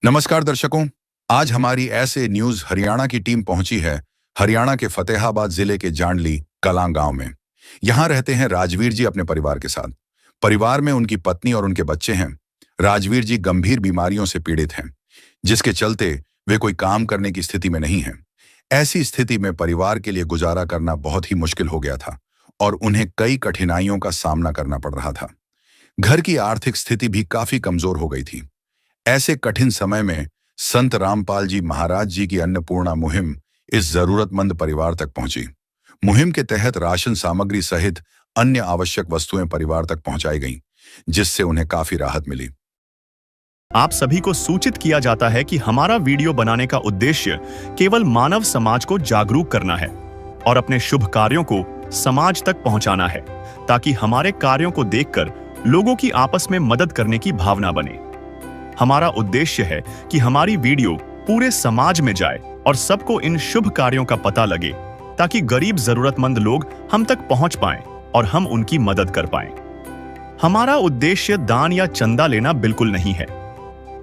नमस्कार दर्शकों। आज हमारी ऐसे न्यूज हरियाणा की टीम पहुंची है हरियाणा के फतेहाबाद जिले के जांडली कलां गांव में। यहां रहते हैं राजवीर जी अपने परिवार के साथ। परिवार में उनकी पत्नी और उनके बच्चे हैं। राजवीर जी गंभीर बीमारियों से पीड़ित हैं, जिसके चलते वे कोई काम करने की स्थिति में नहीं हैं। ऐसी स्थिति में परिवार के लिए गुजारा करना बहुत ही मुश्किल हो गया था और उन्हें कई कठिनाइयों का सामना करना पड़ रहा था। घर की आर्थिक स्थिति भी काफी कमजोर हो गई थी। ऐसे कठिन समय में संत रामपाल जी महाराज जी की अन्नपूर्णा मुहिम इस जरूरतमंद परिवार तक पहुंची। मुहिम के तहत राशन सामग्री सहित अन्य आवश्यक वस्तुएं परिवार तक पहुंचाई गईं, जिससे उन्हें काफी राहत मिली। आप सभी को सूचित किया जाता है कि हमारा वीडियो बनाने का उद्देश्य केवल मानव समाज को जागरूक करना है और अपने शुभ कार्यों को समाज तक पहुंचाना है, ताकि हमारे कार्यों को देखकर लोगों की आपस में मदद करने की भावना बने। हमारा उद्देश्य है कि हमारी वीडियो पूरे समाज में जाए और सबको इन शुभ कार्यों का पता लगे, ताकि गरीब जरूरतमंद लोग हम तक पहुंच पाएं और हम उनकी मदद कर पाएं। हमारा उद्देश्य दान या चंदा लेना बिल्कुल नहीं है।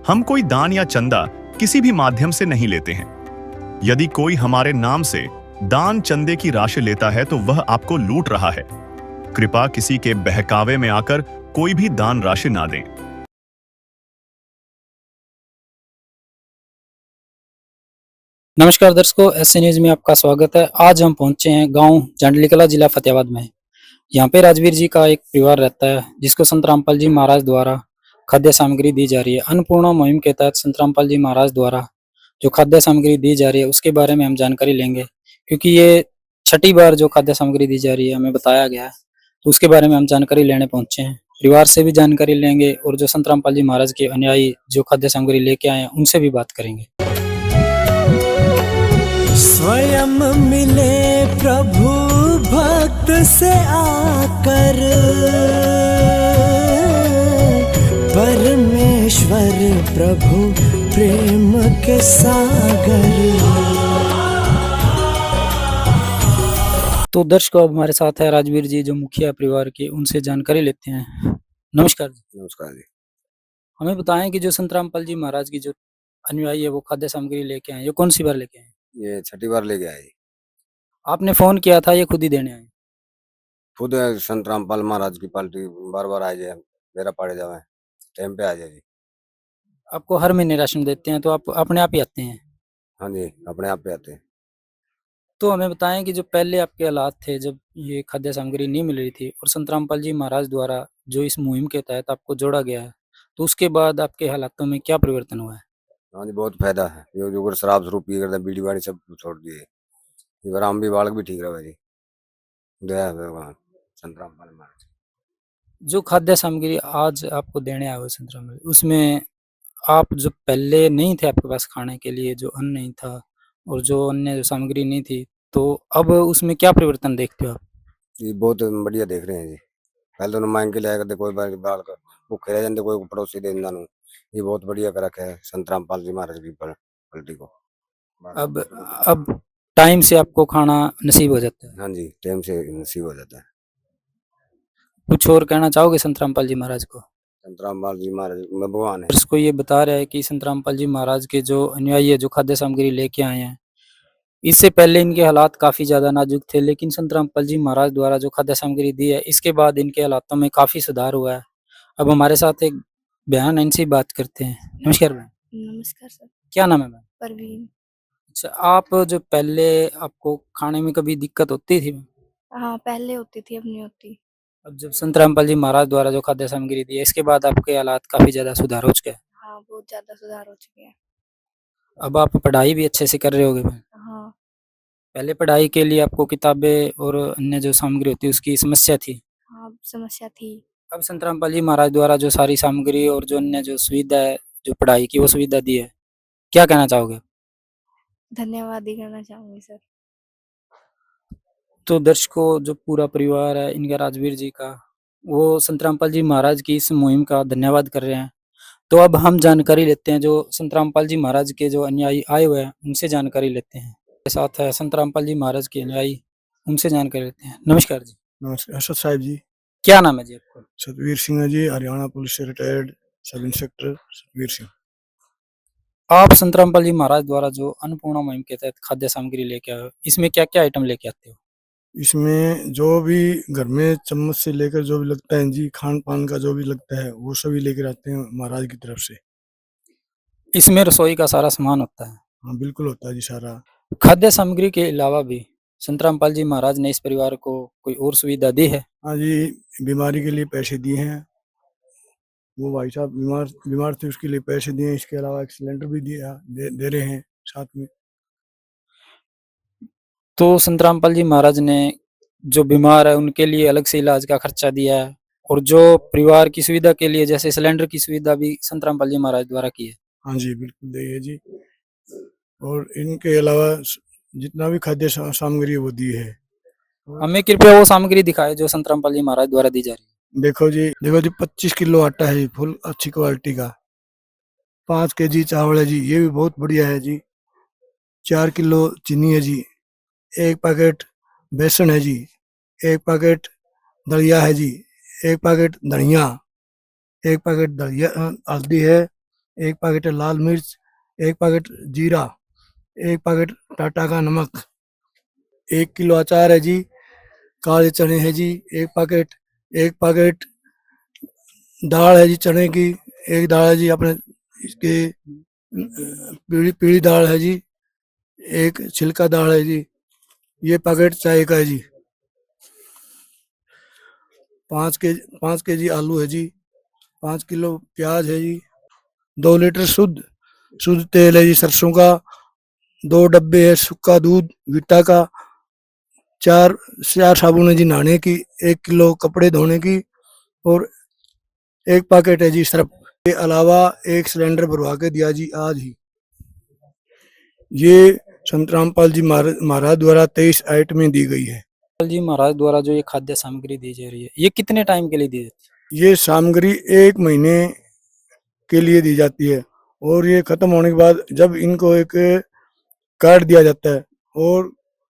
हम कोई दान या चंदा किसी भी माध्यम से नहीं लेते हैं। यदि कोई हमारे नाम से दान चंदे की राशि लेता है तो वह आपको लूट रहा है। कृपया किसी के बहकावे में आकर कोई भी दान राशि ना दें। नमस्कार दर्शकों, एसए न्यूज में आपका स्वागत है। आज हम पहुंचे हैं गांव जांडली कला, जिला फतेहाबाद में। यहाँ पे राजवीर जी का एक परिवार रहता है, जिसको संत रामपाल जी महाराज द्वारा खाद्य सामग्री दी जा रही है। अन्नपूर्णा मुहिम के तहत संत रामपाल जी महाराज द्वारा जो खाद्य सामग्री दी जा रही है, उसके बारे में हम जानकारी लेंगे, क्योंकि ये छठी बार जो खाद्य सामग्री दी जा रही है हमें बताया गया है, तो उसके बारे में हम जानकारी लेने पहुंचे हैं। परिवार से भी जानकारी लेंगे और जो संत रामपाल जी महाराज के अनुयायी जो खाद्य सामग्री लेके आए हैं उनसे भी बात करेंगे। स्वयं मिले प्रभु भक्त से आकर, परमेश्वर प्रभु प्रेम के सागर। तो दर्शकों, अब हमारे साथ है राजवीर जी, जो मुखिया परिवार के, उनसे जानकारी लेते हैं। नमस्कार जी। नमस्कार जी। हमें बताएं कि जो संत रामपाल जी महाराज की जो अनुयायी है वो खाद्य सामग्री लेके आए, ये कौन सी बार लेके आए? ये छठी बार लेके आए। आपने फोन किया था, ये खुद ही देने आए? खुद संत रामपाल महाराज की पार्टी बार-बार आ जाए, मेरा पड़ जावे, टाइम पे आ जाए जी। आपको हर महीने राशन देते हैं, तो आप अपने आप ही आते हैं? हाँ जी, अपने आप पे आते हैं। तो हमें बताएं कि जो पहले आपके हालात थे, जब ये खाद्य सामग्री नहीं मिल रही थी और संत रामपाल जी महाराज द्वारा जो इस मुहिम के तहत आपको जोड़ा गया है, तो उसके बाद आपके हालातों में क्या परिवर्तन हुआ है? हाँ जी, बहुत फायदा है। जो शराब-शुरूब पी करते बीड़ी-बाड़ी सब छोड़ दिए। इधर हम भी बालक भी ठीक रहे जी। दया है भगवान संत रामपाल महाराज। जो खाद्य सामग्री आज आपको देने आए हो संत रामपाल, उसमें आप जो पहले नहीं थे आपके पास खाने के लिए, जो अन्न नहीं था और जो अन्य जो सामग्री नहीं थी, तो अब उसमें क्या परिवर्तन देखते हो आप? ये बहुत बढ़िया देख रहे हैं जी। पहले तो मांग के लाया करते, कोई बालक भूखे रह जाते, कोई पड़ोसी दे देंदा नु। ये बहुत बढ़िया कर रखा है संत रामपाल जी महाराज की पलटी को। अब अब टाइम से आपको खाना नसीब हो जाता है। हाँ जी, टाइम से नसीब हो जाता है। कुछ और कहना चाहोगे संत रामपाल जी महाराज को? संत रामपाल जी महाराज में भगवान है। इसको ये बता रहा है कि संत रामपाल जी महाराज के जो अनुयायी है, जो खाद्य सामग्री लेके आए हैं, इससे पहले इनके हालात काफ़ी ज़्यादा नाजुक थे, लेकिन संत रामपाल जी महाराज द्वारा जो खाद्य सामग्री दी है, इसके बाद इनके हालातों में काफ़ी सुधार हुआ है। अब हमारे साथ एक बहन है, इनसे बात करते हैं। नमस्कार बहन। नमस्कार सर। क्या नाम है बहन? परवीन। अच्छा, आप जो पहले आपको खाने में कभी दिक्कत होती थी? हाँ, पहले होती थी, अब नहीं होती। अब जब संत रामपाल जी महाराज द्वारा जो खाद्य सामग्री दी है, इसके बाद आपके हालात काफ़ी ज़्यादा सुधार हो चुके हैं। हाँ, बहुत ज़्यादा सुधार हो चुके हैं। अब आप पढ़ाई भी अच्छे से कर रहे होगे बहन। हाँ, पहले पढ़ाई के लिए आपको किताबें और अन्य जो सामग्री होती है उसकी समस्या थी। हाँ, समस्या थी। अब संत रामपाल जी महाराज द्वारा जो सारी सामग्री और जो अन्य जो सुविधा है, जो पढ़ाई की वो सुविधा दी है, क्या कहना चाहोगे? धन्यवाद ही करना चाहूँगी सर। तो दर्शकों, जो पूरा परिवार है इनका, राजवीर जी का, वो संत रामपाल जी महाराज की इस मुहिम का धन्यवाद कर रहे हैं। तो अब हम जानकारी लेते हैं, जो संत रामपाल जी महाराज के जो अनुयायी आए हुए हैं उनसे जानकारी लेते हैं। मेरे साथ है संत रामपाल जी महाराज के अनुयायी, उनसे जानकारी लेते हैं। नमस्कार जी। नमस्कार सर साहिब जी। क्या नाम है जी आपका? सतवीर सिंह है जी, हरियाणा पुलिस से retired sub inspector Satvir Singh. आप संत रामपाल जी महाराज द्वारा जो अन्नपूर्णा मुहिम के तहत खाद्य सामग्री लेके आए हो, इसमें क्या क्या आइटम लेके आते हो? इसमें जो भी घर में चम्मच से लेकर जो भी लगता है जी, खान पान का जो भी लगता है वो सभी लेकर आते हैं महाराज की तरफ से। इसमें रसोई का सारा सामान होता है। हाँ बिल्कुल होता है जी सारा। खाद्य सामग्री के अलावा भी संत रामपाल जी महाराज ने इस परिवार को कोई और सुविधा दी है? हाँ जी, बीमारी के लिए पैसे दिए हैं। वो भाई साहब बीमार थे, उसके लिए पैसे दिए हैं। इसके अलावा एक सिलेंडर भी दे रहे हैं साथ में। तो संत रामपाल जी महाराज ने जो बीमार है उनके लिए अलग से इलाज का खर्चा दिया है, और जो परिवार की सुविधा के लिए जैसे सिलेंडर की सुविधा भी संत रामपाल जी महाराज द्वारा की है। हाँ जी बिल्कुल दी है जी। और इनके अलावा जितना भी खाद्य सामग्री है वो दी है। हमें कृपया वो सामग्री दिखाए जो संत रामपाल जी महाराज द्वारा दी जा रही है। देखो जी 25 किलो आटा है, फुल अच्छी क्वालिटी का। 5 केजी चावल है जी, ये भी बहुत बढ़िया है जी। 4 किलो चीनी है जी। 1 पैकेट बेसन है जी। 1 पैकेट दलिया है जी। 1 पैकेट धनिया। 1 पैकेट दलिया हल्दी है। 1 पैकेट लाल मिर्च। 1 पैकेट जीरा। 1 पैकेट टाटा का नमक। 1 किलो अचार है जी। काले चने है जी 1 पैकेट। 1 पैकेट दाल है जी चने की। 1 दाल है जी अपने इसके पीली दाल है जी। 1 छिलका दाल है जी। ये पैकेट चाय का है जी। 5 केजी आलू है जी। 5 किलो प्याज है जी। 2 लीटर शुद्ध तेल है जी सरसों का। 2 डब्बे है सूखा दूध विटा का। 4 साबुन है जी नहाने की। 1 किलो कपड़े धोने की। और 1 पैकेट है जी सर्फ के अलावा 1 सिलेंडर भरवा के दिया जी आज ही। ये संत रामपाल जी महाराज द्वारा 23 आइटमें दी गई है। रामपाल जी महाराज द्वारा जो ये खाद्य सामग्री दी जा रही है, ये कितने टाइम के लिए दी जाती है? ये सामग्री 1 महीने के लिए दी जाती है, और ये खत्म होने के बाद जब इनको एक कार्ड दिया जाता है, और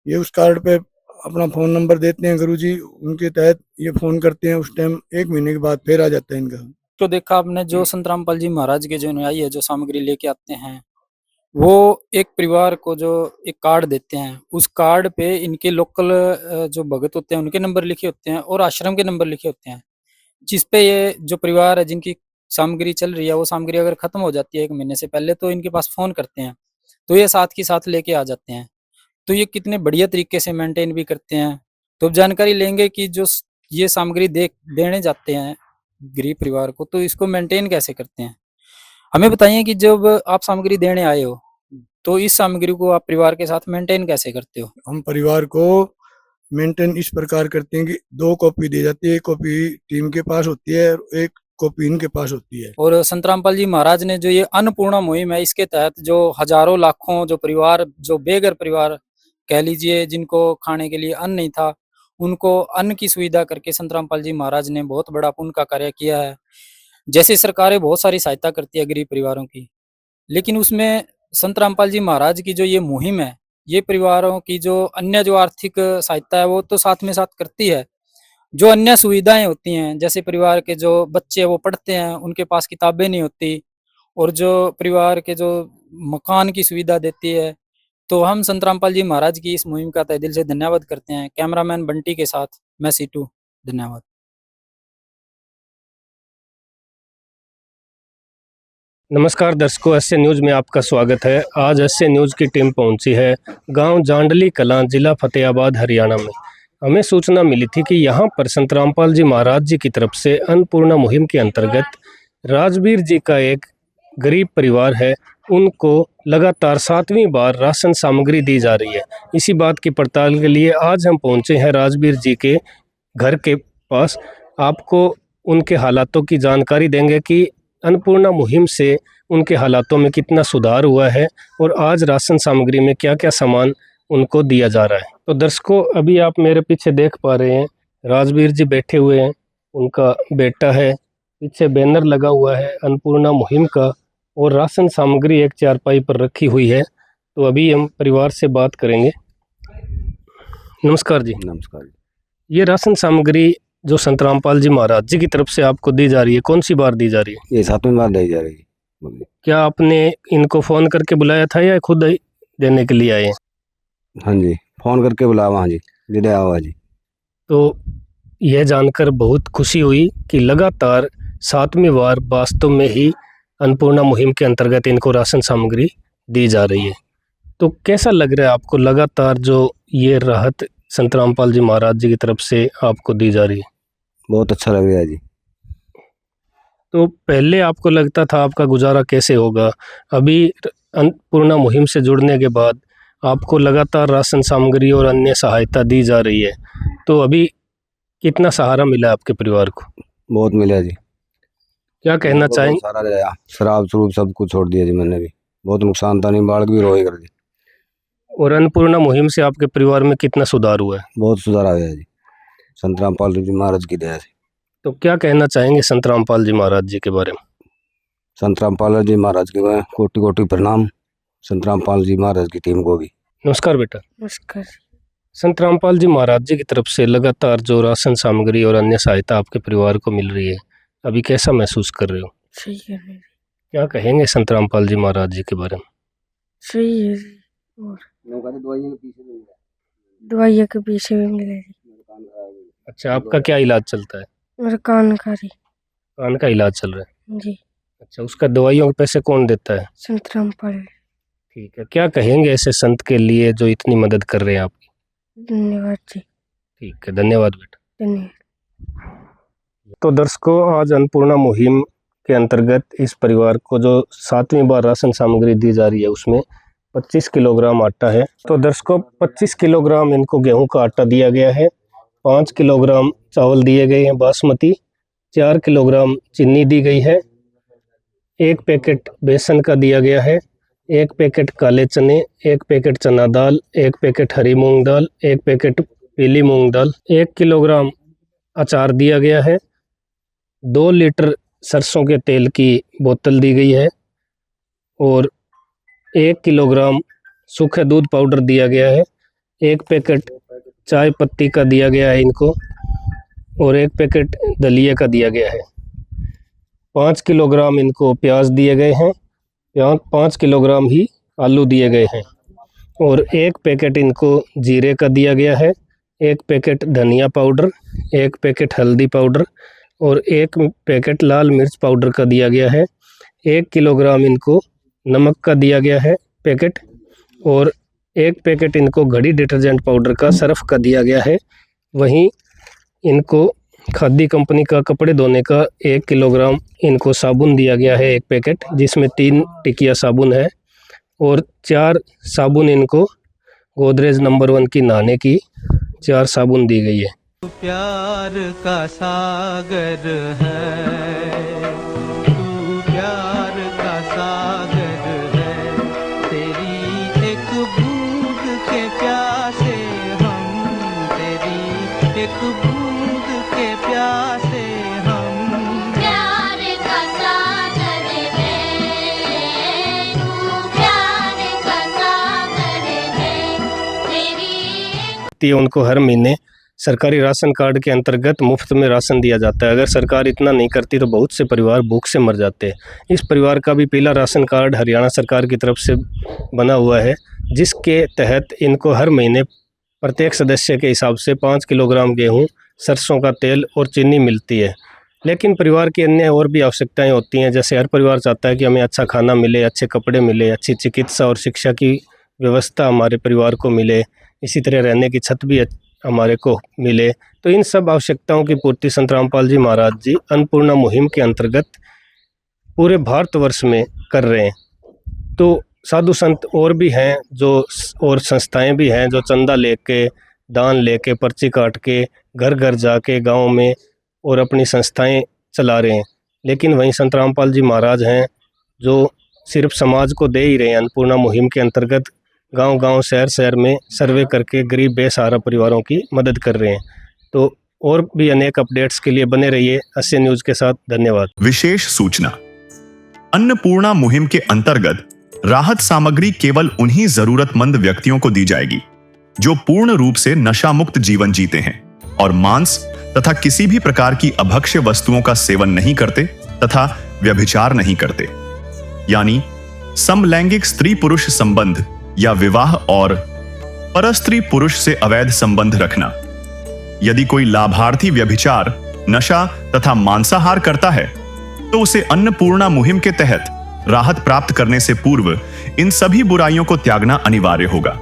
ये उस कार्ड पे अपना फोन नंबर देते हैं गुरुजी, उनके तहत ये फोन करते हैं। उस टाइम 1 महीने के बाद फिर आ जाता है इनका। तो देखा आपने जो संत रामपाल जी महाराज के जो अनुयायी है जो सामग्री लेके आते हैं, वो एक परिवार को जो एक कार्ड देते हैं, उस कार्ड पे इनके लोकल जो भगत होते हैं उनके नंबर लिखे होते हैं और आश्रम के नंबर लिखे होते हैं, जिस पे ये जो परिवार है जिनकी सामग्री चल रही है, वो सामग्री अगर खत्म हो जाती है 1 महीने से पहले, तो इनके पास फोन करते हैं, तो ये साथ के साथ लेके आ जाते हैं। तो ये कितने बढ़िया तरीके से मेंटेन भी करते हैं। तो अब जानकारी लेंगे कि जो ये सामग्री देने जाते हैं गरीब परिवार को, तो इसको मेंटेन कैसे करते हैं? हमें बताइए कि जब आप सामग्री देने आए हो, तो इस सामग्री को आप परिवार के साथ मेंटेन कैसे करते हो? हम परिवार को मेंटेन इस प्रकार करते हैं कि 2 कॉपी दी जाती है। 1 कॉपी टीम के पास होती है और 1 कॉपी इनके पास होती है। और संत रामपाल जी महाराज ने जो ये अन्नपूर्णा मुहिम है, इसके तहत जो हजारों लाखों जो परिवार, जो बेघर परिवार कह लीजिए, जिनको खाने के लिए अन्न नहीं था, उनको अन्न की सुविधा करके संत रामपाल जी महाराज ने बहुत बड़ा पुण्य का कार्य किया है। जैसे सरकारें बहुत सारी सहायता करती है गरीब परिवारों की, लेकिन उसमें संत रामपाल जी महाराज की जो ये मुहिम है, ये परिवारों की जो अन्य जो आर्थिक सहायता है वो तो साथ में साथ करती है। जो अन्य सुविधाएं होती हैं, जैसे परिवार के जो बच्चे वो पढ़ते हैं, उनके पास किताबें नहीं होती, और जो परिवार के जो मकान की सुविधा देती है, तो हम संत रामपाल जी महाराज की इस मुहिम का तहे दिल से धन्यवाद करते हैं। कैमरामैन बंटी के साथ मैं सीटू, धन्यवाद। नमस्कार दर्शकों, एसए न्यूज़ में आपका स्वागत है। आज एसए न्यूज़ की टीम पहुंची है गांव जांडली कलां, जिला फतेहाबाद, हरियाणा में। हमें सूचना मिली थी कि यहां पर संत रामपाल जी महाराज जी की तरफ से अन्नपूर्णा मुहिम के अंतर्गत राजवीर जी का एक गरीब परिवार है, उनको लगातार 7वीं बार राशन सामग्री दी जा रही है। इसी बात की पड़ताल के लिए आज हम पहुंचे हैं राजवीर जी के घर के पास। आपको उनके हालातों की जानकारी देंगे कि अन्नपूर्णा मुहिम से उनके हालातों में कितना सुधार हुआ है और आज राशन सामग्री में क्या क्या सामान उनको दिया जा रहा है। तो दर्शकों, अभी आप मेरे पीछे देख पा रहे हैं राजवीर जी बैठे हुए हैं, उनका बेटा है, पीछे बैनर लगा हुआ है अन्नपूर्णा मुहिम का, और राशन सामग्री एक चारपाई पर रखी हुई है। तो अभी हम परिवार से बात करेंगे। नमस्कार जी। नमस्कार। ये राशन सामग्री जो संत रामपाल जी महाराज जी की तरफ से आपको दी जा रही है, कौन सी बार दी जा रही है? ये 7वीं बार दी जा रही है। बोलिए। क्या आपने इनको फोन करके बुलाया था या खुद ही देने के लिए आए हैं? हाँ जी, फोन करके बुलावा। हाँ जी, जिले आओ जी। तो यह जानकर बहुत खुशी हुई कि लगातार 7वीं बार वास्तव में ही अन्नपूर्णा मुहिम के अंतर्गत इनको राशन सामग्री दी जा रही है। तो कैसा लग रहा है आपको लगातार जो ये राहत संत रामपाल जी महाराज जी की तरफ से आपको दी जा रही है? बहुत अच्छा लग रहा है जी। तो पहले आपको लगता था आपका गुजारा कैसे होगा, अभी अन्नपूर्णा मुहिम से जुड़ने के बाद आपको लगातार राशन सामग्री और अन्य सहायता दी जा रही है, तो अभी कितना सहारा मिला आपके परिवार को? बहुत मिला जी। क्या कहना मेरे को चाहेंगे? बहुत सारा दिया, शराब शरूब सब कुछ छोड़ दिया जी मैंने भी। बहुत नुकसान था, नहीं बाढ़ भी रोए कर दी। और अन्नपूर्णा मुहिम से आपके परिवार में कितना सुधार हुआ है? बहुत सुधार आ गया जी, संत रामपाल जी महाराज की दया से। तो क्या कहना चाहेंगे संत रामपाल जी महाराज जी के बारे में? संत रामपाल जी महाराज के मैं कोटि कोटि प्रणाम, संत रामपाल जी महाराज की टीम को भी। नमस्कार बेटा। नमस्कार। संत रामपाल जी महाराज जी की तरफ से लगातार जो राशन सामग्री और अन्य सहायता आपके परिवार को मिल रही है, अभी कैसा महसूस कर रहे हो? सही है, क्या कहेंगे संत रामपाल जी महाराज जी के बारे में? सही है। और दवाइयों के पीछे भी मिले। अच्छा, आपका क्या इलाज चलता है? मेरा कान का रही कान का इलाज चल रहा है। जी, अच्छा, उसका दवाइयों के पैसे कौन देता है? संत रामपाल। ठीक है, क्या कहेंगे ऐसे संत के लिए जो इतनी मदद कर रहे हैं आपकी? धन्यवाद जी। ठीक है, धन्यवाद बेटा। धन्यवाद। तो दर्शकों, आज अन्नपूर्णा मुहिम के अंतर्गत इस परिवार को जो 7वीं बार राशन सामग्री दी जा रही है उसमें 25 किलोग्राम आटा है। तो दर्शकों, 25 किलोग्राम इनको गेहूं का आटा दिया गया है, 5 किलोग्राम चावल दिए गए हैं बासमती, 4 किलोग्राम चीनी दी गई है, 1 पैकेट बेसन का दिया गया है, 1 पैकेट काले चने, 1 पैकेट चना दाल, 1 पैकेट हरी मूंग दाल, 1 पैकेट पीली मूंग दाल, 1 किलोग्राम अचार दिया गया है, 2 लीटर सरसों के तेल की बोतल दी गई है और 1 किलोग्राम सूखे दूध पाउडर दिया गया है, 1 पैकेट चाय पत्ती का दिया गया है इनको और 1 पैकेट दलिया का दिया गया है। 5 किलोग्राम इनको प्याज दिए गए हैं, 5 किलोग्राम ही आलू दिए गए हैं और 1 पैकेट इनको जीरे का दिया गया है, 1 पैकेट धनिया पाउडर, 1 पैकेट हल्दी पाउडर और 1 पैकेट लाल मिर्च पाउडर का दिया गया है, 1 किलोग्राम इनको नमक का दिया गया है पैकेट और 1 पैकेट इनको घड़ी डिटर्जेंट पाउडर का सर्फ का दिया गया है। वहीं इनको खादी कंपनी का कपड़े धोने का 1 किलोग्राम इनको साबुन दिया गया है, 1 पैकेट, जिसमें 3 टिकिया साबुन है और 4 साबुन इनको गोदरेज नंबर 1 की नहाने की 4 साबुन दी गई है। प्यार का सागर है, तू प्यार का सागर है, तेरी एक बूंद के प्यासे हम, तेरी एक बूंद के प्यासे हम। प्यार का सागर है, तू प्यार का सागर है, तेरी। उनको हर महीने सरकारी राशन कार्ड के अंतर्गत मुफ्त में राशन दिया जाता है। अगर सरकार इतना नहीं करती तो बहुत से परिवार भूख से मर जाते हैं। इस परिवार का भी पीला राशन कार्ड हरियाणा सरकार की तरफ से बना हुआ है, जिसके तहत इनको हर महीने प्रत्येक सदस्य के हिसाब से 5 किलोग्राम गेहूं, सरसों का तेल और चीनी मिलती है। लेकिन परिवार की अन्य और भी आवश्यकताएं होती हैं, जैसे हर परिवार चाहता है कि हमें अच्छा खाना मिले, अच्छे कपड़े मिले, अच्छी चिकित्सा और शिक्षा की व्यवस्था हमारे परिवार को मिले, इसी तरह रहने की छत भी हमारे को मिले। तो इन सब आवश्यकताओं की पूर्ति संत रामपाल जी महाराज जी अन्नपूर्णा मुहिम के अंतर्गत पूरे भारतवर्ष में कर रहे हैं। तो साधु संत और भी हैं जो, और संस्थाएं भी हैं जो चंदा लेके, दान लेके, पर्ची काट के, घर घर जाके गांव में और अपनी संस्थाएं चला रहे हैं। लेकिन वहीं संत रामपाल जी महाराज हैं जो सिर्फ समाज को दे ही रहे हैं। अन्नपूर्णा मुहिम के अंतर्गत गांव-गांव, शहर-शहर में सर्वे करके गरीब बेसहारा परिवारों की मदद कर रहे हैं। तो और भी अनेक अपडेट्स के लिए बने रहिए अस्य न्यूज के साथ। धन्यवाद। विशेष सूचना, अन्नपूर्णा मुहिम के अंतर्गत राहत सामग्री केवल उन्हीं जरूरतमंद व्यक्तियों को दी जाएगी जो पूर्ण रूप से नशा मुक्त जीवन जीते हैं और मांस तथा किसी भी प्रकार की अभक्ष्य वस्तुओं का सेवन नहीं करते तथा व्यभिचार नहीं करते। यानी समलैंगिक स्त्री पुरुष संबंध या विवाह और परस्त्री पुरुष से अवैध संबंध रखना। यदि कोई लाभार्थी व्यभिचार, नशा तथा मांसाहार करता है तो उसे अन्नपूर्णा मुहिम के तहत राहत प्राप्त करने से पूर्व इन सभी बुराइयों को त्यागना अनिवार्य होगा।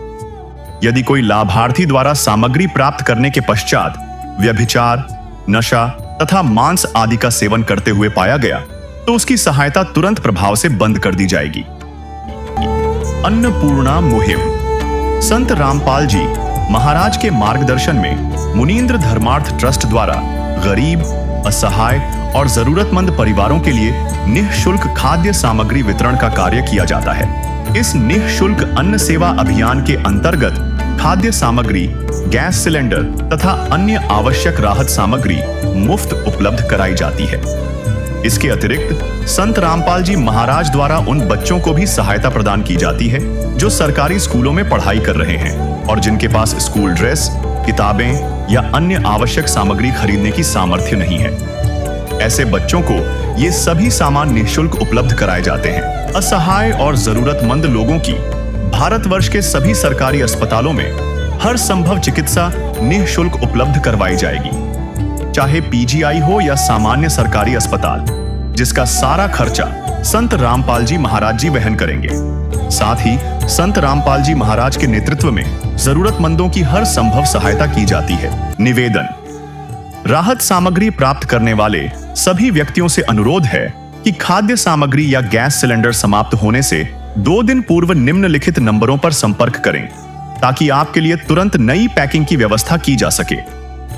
यदि कोई लाभार्थी द्वारा सामग्री प्राप्त करने के पश्चात व्यभिचार, नशा तथा मांस आदि का सेवन करते हुए पाया गया तो उसकी सहायता तुरंत प्रभाव से बंद कर दी जाएगी। अन्नपूर्णा मुहिम। संत रामपाल जी महाराज के मार्गदर्शन में मुनींद्र धर्मार्थ ट्रस्ट द्वारा गरीब, असहाय और जरूरतमंद परिवारों के लिए निःशुल्क खाद्य सामग्री वितरण का कार्य किया जाता है। इस निःशुल्क अन्न सेवा अभियान के अंतर्गत खाद्य सामग्री, गैस सिलेंडर तथा अन्य आवश्यक राहत सामग्री मुफ्त उपलब्ध कराई जाती है। इसके अतिरिक्त संत रामपाल जी महाराज द्वारा उन बच्चों को भी सहायता प्रदान की जाती है जो सरकारी स्कूलों में पढ़ाई कर रहे हैं और जिनके पास स्कूल ड्रेस, किताबें या अन्य आवश्यक सामग्री खरीदने की सामर्थ्य नहीं है। ऐसे बच्चों को ये सभी सामान निःशुल्क उपलब्ध कराए जाते हैं। असहाय और जरूरतमंद लोगों की भारतवर्ष के सभी सरकारी अस्पतालों में हर संभव चिकित्सा निःशुल्क उपलब्ध करवाई जाएगी, चाहे पीजीआई हो या सामान्य सरकारी अस्पताल, जिसका सारा खर्चा संत रामपाल जी महाराज जी वहन करेंगे। साथ ही संत रामपाल जी महाराज के नेतृत्व में जरूरतमंदों की हर संभव सहायता की जाती है। निवेदन। राहत सामग्री प्राप्त करने वाले सभी व्यक्तियों से अनुरोध है कि खाद्य सामग्री या गैस सिलेंडर समाप्त होने से 2 दिन पूर्व निम्नलिखित नंबरों पर संपर्क करें ताकि आपके लिए तुरंत नई पैकिंग की व्यवस्था की जा सके।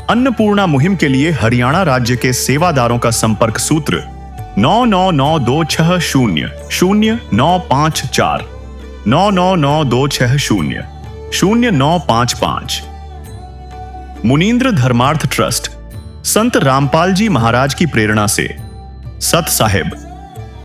अन्नपूर्णा मुहिम के लिए हरियाणा राज्य के सेवादारों का संपर्क सूत्र 9992600954 9992600955। मुनींद्र धर्मार्थ ट्रस्ट संत रामपाल जी महाराज की प्रेरणा से सत साहिब